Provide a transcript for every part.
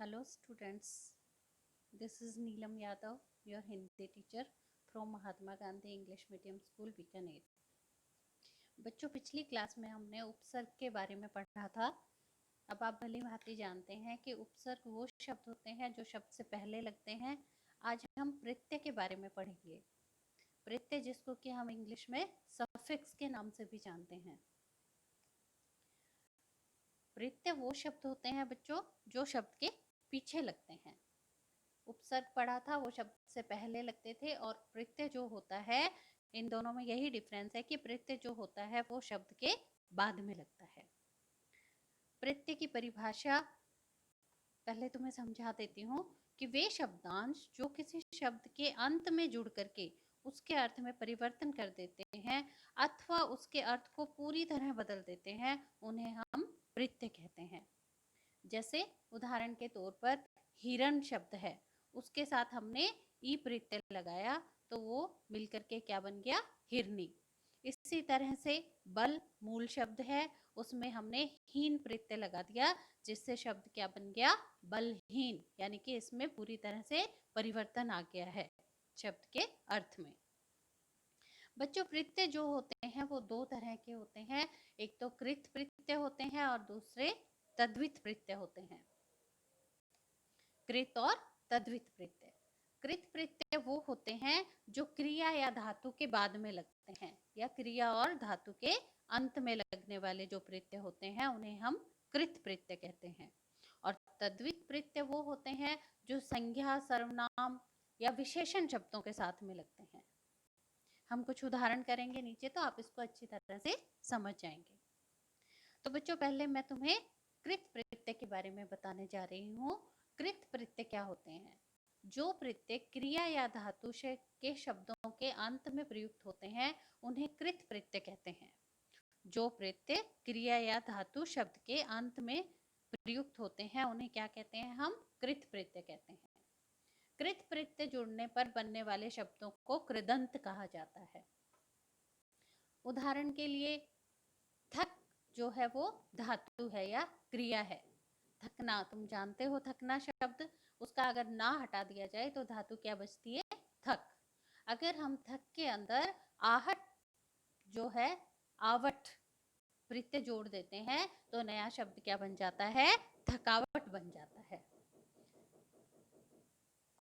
Hello students, this is Neelam Yadav, your Hindi teacher from Mahatma Gandhi English Medium School, Bikaner. बच्चों, पिछली class में हमने उपसर्ग के बारे में पढ़ा था। अब आप भली भांति जानते हैं कि उपसर्ग वो शब्द होते हैं जो शब्द से पहले लगते हैं। आज हम प्रत्यय के बारे में पढ़ेंगे। प्रत्यय जिसको कि हम इंग्लिश में सफिक्स के नाम से भी जानते हैं। प्रत्यय वो शब्द होते हैं बच्चों जो शब्द के पीछे लगते हैं। उपसर्ग पढ़ा था वो शब्द से पहले लगते थे, और प्रत्यय जो होता है, इन दोनों में यही डिफरेंस है कि प्रत्यय जो होता है वो शब्द के बाद में लगता है। प्रत्यय की परिभाषा पहले तुम्हें समझा देती हूँ कि वे शब्दांश जो किसी शब्द के अंत में जुड़ करके उसके अर्थ में परिवर्तन कर देते हैं अथवा उसके अर्थ को पूरी तरह बदल देते हैं, उन्हें हम प्रत्यय कहते हैं। जैसे उदाहरण के तौर पर हिरण शब्द है, उसके साथ हमने ई प्रत्यय लगाया तो वो मिलकर के क्या बन गया? हिरनी। इसी तरह से बल मूल शब्द है, उसमें हमने हीन प्रत्यय लगा दिया जिससे शब्द क्या बन गया? बलहीन। यानी कि इसमें पूरी तरह से परिवर्तन आ गया है शब्द के अर्थ में। बच्चों, प्रत्यय जो होते हैं वो दो तरह के होते हैं। एक तो कृत प्रत्यय होते हैं और दूसरे तद्वित प्रत्यय होते हैं। कृत और तद्वित प्रत्यय। कृत प्रत्यय वो होते हैं जो क्रिया या धातु के बाद में लगते हैं, या क्रिया और धातु के अंत में लगने वाले जो प्रत्यय होते हैं उन्हें हम कृत प्रत्यय कहते हैं। और तद्वित प्रत्यय वो होते हैं जो संज्ञा, सर्वनाम या विशेषण शब्दों के साथ में लगते हैं। हम कुछ उदाहरण करेंगे नीचे, तो आप इसको अच्छी तरह से समझ जाएंगे। तो बच्चों, पहले मैं तुम्हें कृत प्रत्यय के बारे में बताने जा रही हूँ। कृत प्रत्यय क्या होते हैं? जो प्रत्यय क्रिया या धातु के शब्दों के अंत में प्रयुक्त होते हैं उन्हें कृत प्रत्यय कहते हैं। जो प्रत्यय क्रिया या धातु शब्द के अंत में प्रयुक्त होते हैं उन्हें क्या कहते हैं? हम कृत प्रत्यय कहते हैं। कृत प्रत्यय जुड़ने पर बनने वाले शब्दों को कृदंत कहा जाता है। उदाहरण के लिए, थक जो है वो धातु है या क्रिया है। थकना, तुम जानते हो थकना शब्द, उसका अगर ना हटा दिया जाए तो धातु क्या बचती है? थक। अगर हम थक के अंदर आहट जो है आवट प्रत्यय जोड़ देते हैं तो नया शब्द क्या बन जाता है? थकावट बन जाता है।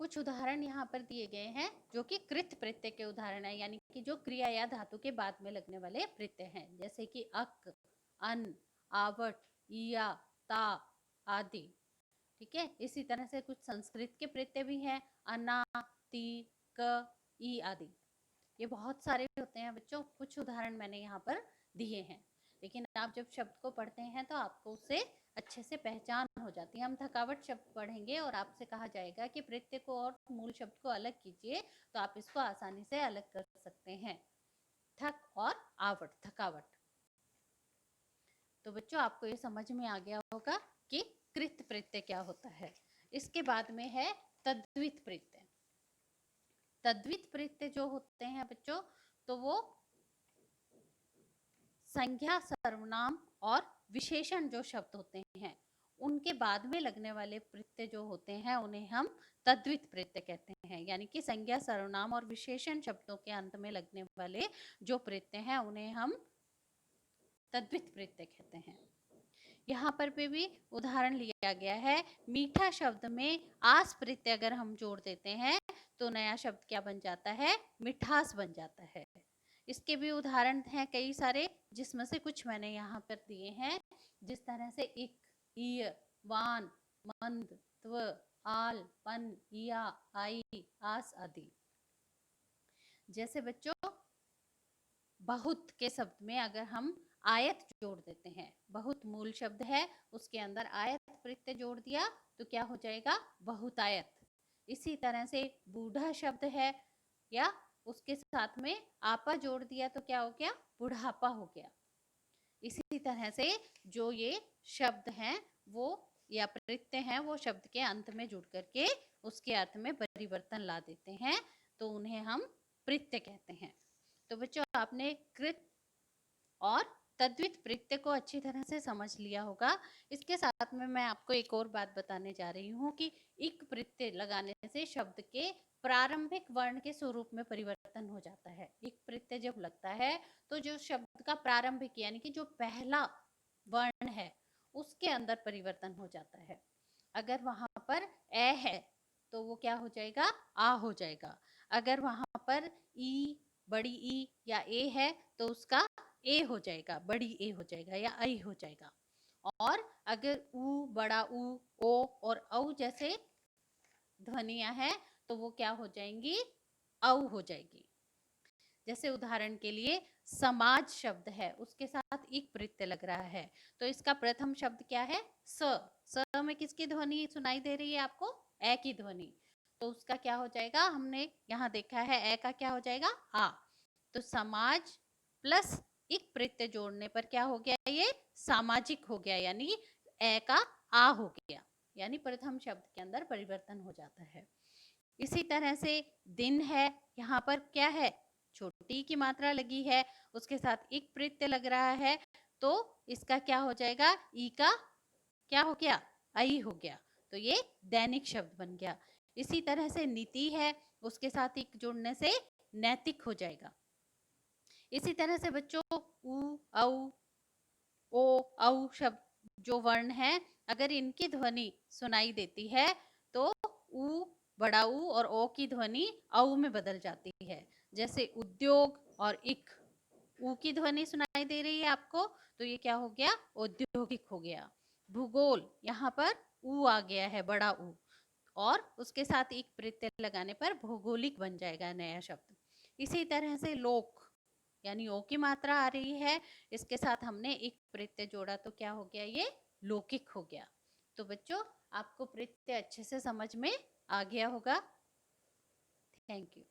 कुछ उदाहरण यहाँ पर दिए गए हैं जो कि कृत प्रत्यय के उदाहरण है, यानी कि जो क्रिया या धातु के बाद में लगने वाले प्रत्यय हैं, जैसे कि अक, अन, आवट, इया, ता आदि। ठीक है। इसी तरह से कुछ संस्कृत के प्रत्यय भी हैं, अना, ती, क, ई आदि। ये बहुत सारे होते हैं बच्चों, कुछ उदाहरण मैंने यहाँ पर दिए हैं। लेकिन आप जब शब्द को पढ़ते हैं तो आपको उससे अच्छे से पहचान हो जाती है। हम थकावट शब्द पढ़ेंगे और आपसे कहा जाएगा कि प्रत्यय को और मूल शब्द को अलग कीजिए, तो आप इसको आसानी से अलग कर सकते हैं। थक और आवट, थकावट। तो बच्चों, आपको ये समझ में आ गया होगा कि कृत प्रत्यय क्या होता है। इसके बाद में है तद्वित प्रत्यय। तद्वित प्रत्यय जो होते हैं बच्चों, तो वो संज्ञा, सर्वनाम और विशेषण जो शब्द होते हैं उनके बाद में लगने वाले प्रत्यय जो होते हैं उन्हें हम तद्वित प्रत्यय कहते हैं। यानी कि संज्ञा, सर्वनाम और विशेषण शब्दों के अंत में लगने वाले जो प्रत्यय हैं उन्हें हम तद्वित प्रत्यय कहते हैं। यहाँ पर भी उदाहरण लिया गया है। मीठा शब्द में आस प्रत्यय अगर हम जोड़ देते हैं तो नया शब्द क्या बन जाता है? मिठास बन जाता है। इसके भी उदाहरण हैं कई सारे, जिसमें से कुछ मैंने यहाँ पर दिए हैं। जिस तरह से इक, ईय, वान, मंद, त्व, आल, पन, इया, आई, आस आदि। जैसे बच्चों, बहुत के शब्द में अगर हम आयत जोड़ देते हैं, बहुत मूल शब्द है, उसके अंदर आयत प्रत्यय जोड़ दिया तो क्या हो जाएगा? बहुतायत। इसी तरह से बूढ़ा शब्द है, या उसके साथ में आपा जोड़ दिया तो क्या हो गया? बुढ़ापा हो गया। इसी तरह से जो ये शब्द हैं वो या प्रत्यय हैं वो शब्द के अंत में जुड़ करके उसके अर्थ में परिवर्तन ला देते हैं, तो उन्हें हम प्रत्यय कहते हैं। तो बच्चों, आपने कृत और तद्वित प्रत्यय को अच्छी तरह से समझ लिया होगा। इसके साथ में मैं आपको एक और बात बताने जा रही हूँ कि इक प्रत्यय लगाने से शब्द के प्रारंभिक वर्ण के स्वरूप में परिवर्तन हो जाता है। इक प्रत्यय जब लगता है तो जो शब्द का प्रारंभिक यानी कि जो पहला वर्ण है उसके अंदर परिवर्तन हो जाता है। अगर वहां पर ए है तो वो क्या हो जाएगा, आ हो जाएगा। अगर वहां पर ई, बड़ी ई या ए है तो उसका ए हो जाएगा, बड़ी ए हो जाएगा या आई हो जाएगा। और अगर ऊ, बड़ा ऊ, ओ और औ जैसे ध्वनियां हैं तो वो क्या हो जाएंगी, औ हो जाएगी। जैसे उदाहरण के लिए समाज शब्द है, उसके साथ एक प्रत्यय लग रहा है, तो इसका प्रथम शब्द क्या है, स। स में किसकी ध्वनि सुनाई दे रही है आपको, ए की ध्वनि। तो उसका क्या हो जाएगा, हमने यहाँ देखा है ए का क्या हो जाएगा, आ। तो समाज प्लस एक प्रत्यय जोड़ने पर क्या हो गया, ये सामाजिक हो गया, यानी ए का आ हो गया, यानी प्रथम शब्द के अंदर परिवर्तन हो जाता है। इसी तरह से दिन है, यहाँ पर क्या है, छोटी की मात्रा लगी है, उसके साथ एक प्रत्यय लग रहा है, तो इसका क्या हो जाएगा, ई का क्या हो गया, आई हो गया। तो ये दैनिक शब्द बन गया। इसी तरह से नीति है, उसके साथ एक जुड़ने से नैतिक हो जाएगा। इसी तरह से बच्चों उ, औ, ओ, औ शब्द जो वर्ण है, अगर इनकी ध्वनि सुनाई देती है तो उ, बड़ा ऊ और ओ की ध्वनि औ में बदल जाती है। जैसे उद्योग और इक, ऊ की ध्वनि सुनाई दे रही है आपको, तो ये क्या हो गया, औद्योगिक हो गया। भूगोल, यहाँ पर ऊ आ गया है, बड़ा ऊ, और उसके साथ एक प्रत्यय लगाने पर भौगोलिक बन जाएगा नया शब्द। इसी तरह से लोक, यानी ओ की मात्रा आ रही है, इसके साथ हमने एक प्रत्यय जोड़ा तो क्या हो गया, ये लौकिक हो गया। तो बच्चों आपको प्रत्यय अच्छे से समझ में आ गया होगा। Thank you.